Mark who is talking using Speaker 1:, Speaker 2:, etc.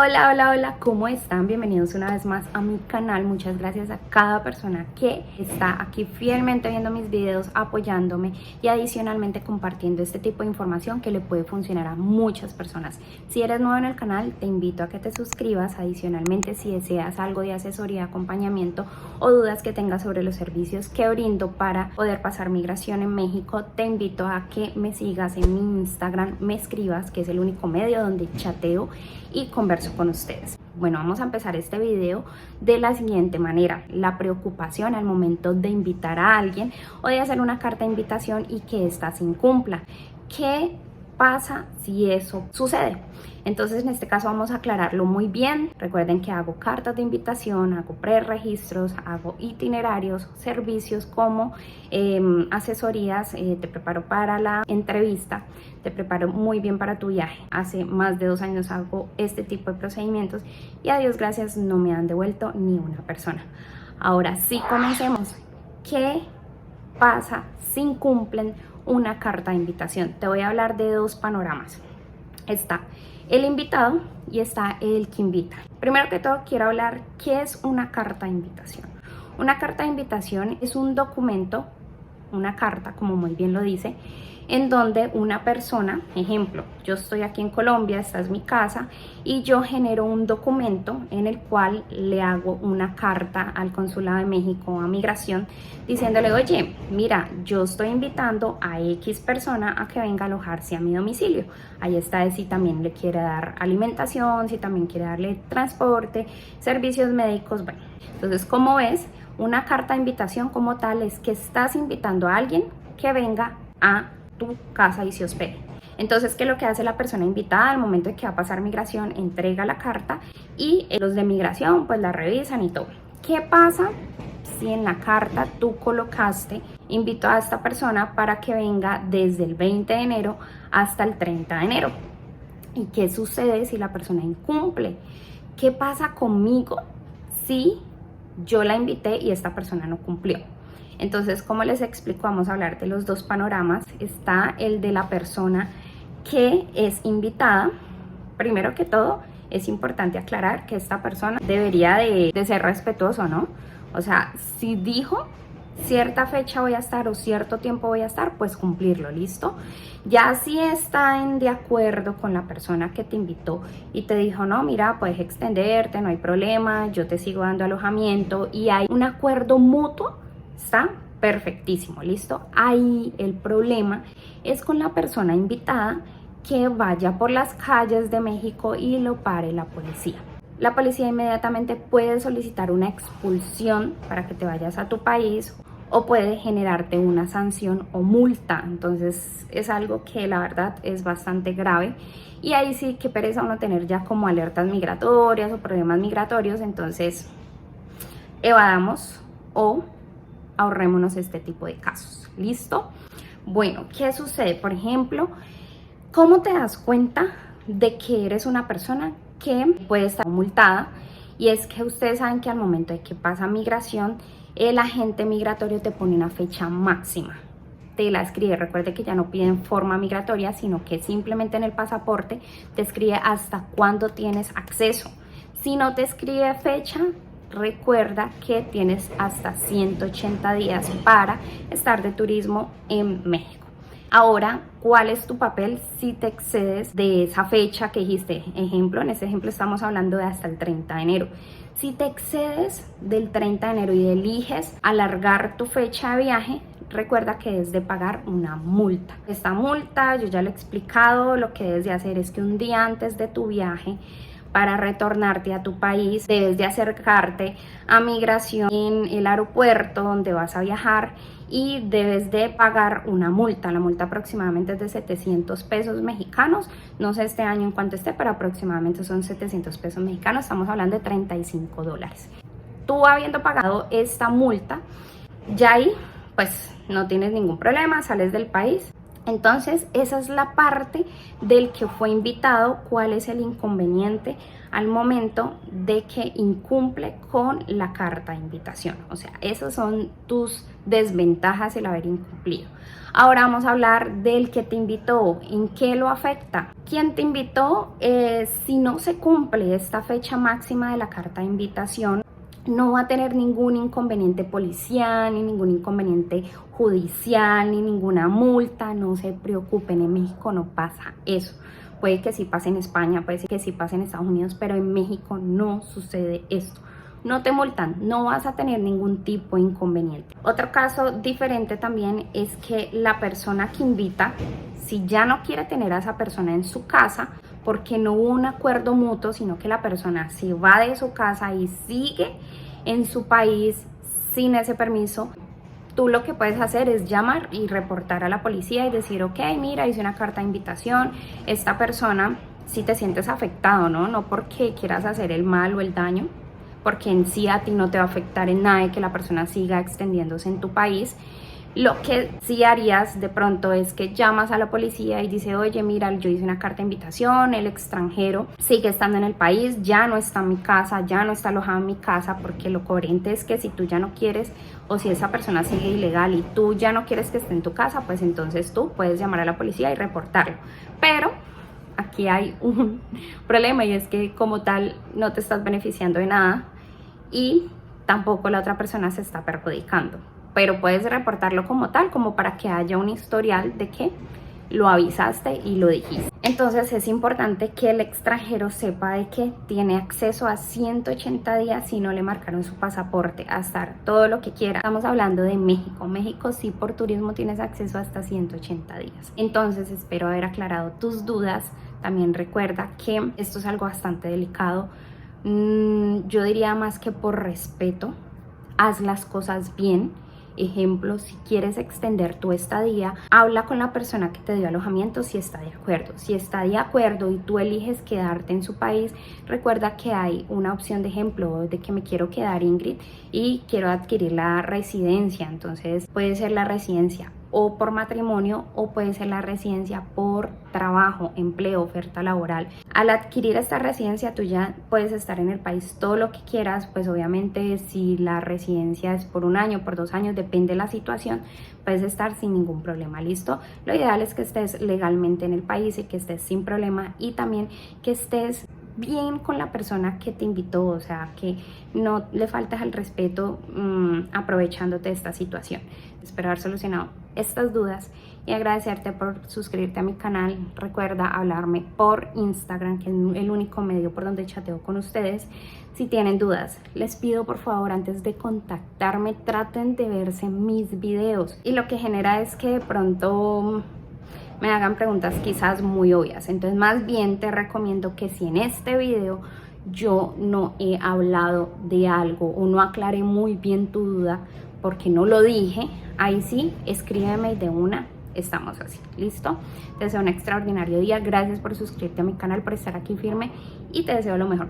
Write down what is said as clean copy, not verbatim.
Speaker 1: Hola, hola, hola, ¿cómo están? Bienvenidos una vez más a mi canal. Muchas gracias a cada persona que está aquí fielmente viendo mis videos, apoyándome y adicionalmente compartiendo este tipo de información que le puede funcionar a muchas personas. Si eres nuevo en el canal, te invito a que te suscribas. Adicionalmente, si deseas algo de asesoría, acompañamiento o dudas que tengas sobre los servicios que brindo para poder pasar migración en México, te invito a que me sigas en mi Instagram, me escribas, que es el único medio donde chateo y converso con ustedes. Bueno, vamos a empezar este video de la siguiente manera: la preocupación al momento de invitar a alguien o de hacer una carta de invitación y que ésta se incumpla. ¿Qué pasa si eso sucede? Entonces, en este caso vamos a aclararlo muy bien. Recuerden que hago cartas de invitación, hago preregistros, hago itinerarios, servicios como asesorías, te preparo para la entrevista, te preparo muy bien para tu viaje. Hace más de 2 años hago este tipo de procedimientos y a Dios gracias no me han devuelto ni una persona. Ahora sí, comencemos. ¿Qué pasa si incumplen una carta de invitación? Te voy a hablar de 2 panoramas. Está el invitado y está el que invita. Primero que todo, quiero hablar qué es una carta de invitación. Una carta de invitación es un documento, una carta, como muy bien lo dice, en donde una persona, ejemplo, yo estoy aquí en Colombia, esta es mi casa, y yo genero un documento en el cual le hago una carta al Consulado de México, a Migración, diciéndole: oye, mira, yo estoy invitando a X persona a que venga a alojarse a mi domicilio. Ahí está de si también le quiere dar alimentación, si también quiere darle transporte, servicios médicos, bueno. Entonces, como ves, una carta de invitación como tal es que estás invitando a alguien que venga a tu casa y se hospede. Entonces, ¿qué es lo que hace la persona invitada al momento de que va a pasar migración? Entrega la carta y los de migración pues la revisan y todo. ¿Qué pasa si en la carta tú colocaste: invito a esta persona para que venga desde el 20 de enero hasta el 30 de enero? ¿Y qué sucede si la persona incumple? ¿Qué pasa conmigo si yo la invité y esta persona no cumplió? Entonces, como les explico, vamos a hablar de los 2 panoramas. Está el de la persona que es invitada. Primero que todo, es importante aclarar que esta persona debería de ser respetuoso, ¿no? O sea, si dijo cierta fecha voy a estar o cierto tiempo voy a estar, pues cumplirlo, ¿listo? Ya si está de acuerdo con la persona que te invitó y te dijo: no, mira, puedes extenderte, no hay problema, yo te sigo dando alojamiento, y hay un acuerdo mutuo, está perfectísimo, ¿listo? Ahí el problema es con la persona invitada que vaya por las calles de México y lo pare la policía. La policía inmediatamente puede solicitar una expulsión para que te vayas a tu país, o puede generarte una sanción o multa. Entonces es algo que la verdad es bastante grave, y ahí sí que pereza uno tener ya como alertas migratorias o problemas migratorios. Entonces evadamos o ahorrémonos este tipo de casos, ¿listo? Bueno, ¿qué sucede? Por ejemplo, ¿cómo te das cuenta de que eres una persona que puede estar multada? Y es que ustedes saben que al momento de que pasa migración, el agente migratorio te pone una fecha máxima, te la escribe. Recuerde que ya no piden forma migratoria, sino que simplemente en el pasaporte te escribe hasta cuándo tienes acceso. Si no te escribe fecha, recuerda que tienes hasta 180 días para estar de turismo en México. Ahora, ¿cuál es tu papel si te excedes de esa fecha que dijiste? Ejemplo, en este ejemplo estamos hablando de hasta el 30 de enero. Si te excedes del 30 de enero y eliges alargar tu fecha de viaje, recuerda que debes de pagar una multa. Esta multa, yo ya lo he explicado, lo que debes de hacer es que un día antes de tu viaje, para retornarte a tu país, debes de acercarte a migración en el aeropuerto donde vas a viajar y debes de pagar una multa. La multa aproximadamente es de 700 pesos mexicanos. No sé este año en cuánto esté, pero aproximadamente son 700 pesos mexicanos. Estamos hablando de $35. Tú, habiendo pagado esta multa, ya ahí pues no tienes ningún problema, sales del país Entonces, esa es la parte del que fue invitado, cuál es el inconveniente al momento de que incumple con la carta de invitación. O sea, esas son tus desventajas el haber incumplido. Ahora vamos a hablar del que te invitó, ¿en qué lo afecta? Quien te invitó, si no se cumple esta fecha máxima de la carta de invitación, no va a tener ningún inconveniente policial, ni ningún inconveniente judicial, ni ninguna multa. No se preocupen, en México no pasa eso. Puede que sí pase en España, puede que sí pase en Estados Unidos, pero en México no sucede esto. No te multan, no vas a tener ningún tipo de inconveniente. Otro caso diferente también es que la persona que invita, si ya no quiere tener a esa persona en su casa, porque no hubo un acuerdo mutuo, sino que la persona se va de su casa y sigue en su país sin ese permiso, tú lo que puedes hacer es llamar y reportar a la policía y decir, ok, mira, hice una carta de invitación, esta persona, si te sientes afectado, no porque quieras hacer el mal o el daño, porque en sí a ti no te va a afectar en nada de que la persona siga extendiéndose en tu país. Lo que sí harías de pronto es que llamas a la policía y dices, oye, mira, yo hice una carta de invitación, el extranjero sigue estando en el país, ya no está en mi casa, ya no está alojado en mi casa, porque lo coherente es que si tú ya no quieres, o si esa persona sigue ilegal y tú ya no quieres que esté en tu casa, pues entonces tú puedes llamar a la policía y reportarlo. Pero aquí hay un problema, y es que como tal no te estás beneficiando de nada y tampoco la otra persona se está perjudicando. Pero puedes reportarlo como tal, como para que haya un historial de que lo avisaste y lo dijiste. Entonces es importante que el extranjero sepa de que tiene acceso a 180 días si no le marcaron su pasaporte, a estar todo lo que quiera. Estamos hablando de México. México sí, por turismo tienes acceso hasta 180 días. Entonces espero haber aclarado tus dudas. También recuerda que esto es algo bastante delicado. Yo diría más que por respeto, haz las cosas bien. Ejemplo, si quieres extender tu estadía, habla con la persona que te dio alojamiento si está de acuerdo. Si está de acuerdo y tú eliges quedarte en su país, recuerda que hay una opción de ejemplo de que me quiero quedar, Ingrid, y quiero adquirir la residencia. Entonces puede ser la residencia o por matrimonio, o puede ser la residencia por trabajo, empleo, oferta laboral. Al adquirir esta residencia, tú ya puedes estar en el país todo lo que quieras. Pues obviamente si la residencia es por 1 año, por 2 años, depende de la situación, puedes estar sin ningún problema, ¿listo? Lo ideal es que estés legalmente en el país y que estés sin problema, y también que estés bien con la persona que te invitó, o sea, que no le faltas al respeto aprovechándote de esta situación. Espero haber solucionado estas dudas y agradecerte por suscribirte a mi canal. Recuerda hablarme por Instagram, que es el único medio por donde chateo con ustedes. Si tienen dudas, les pido por favor, antes de contactarme, traten de verse mis videos, y lo que genera es que de pronto me hagan preguntas quizás muy obvias. Entonces más bien te recomiendo que si en este video yo no he hablado de algo o no aclaré muy bien tu duda porque no lo dije, ahí sí, escríbeme de una, estamos así, ¿listo? Te deseo un extraordinario día, gracias por suscribirte a mi canal, por estar aquí firme, y te deseo lo mejor.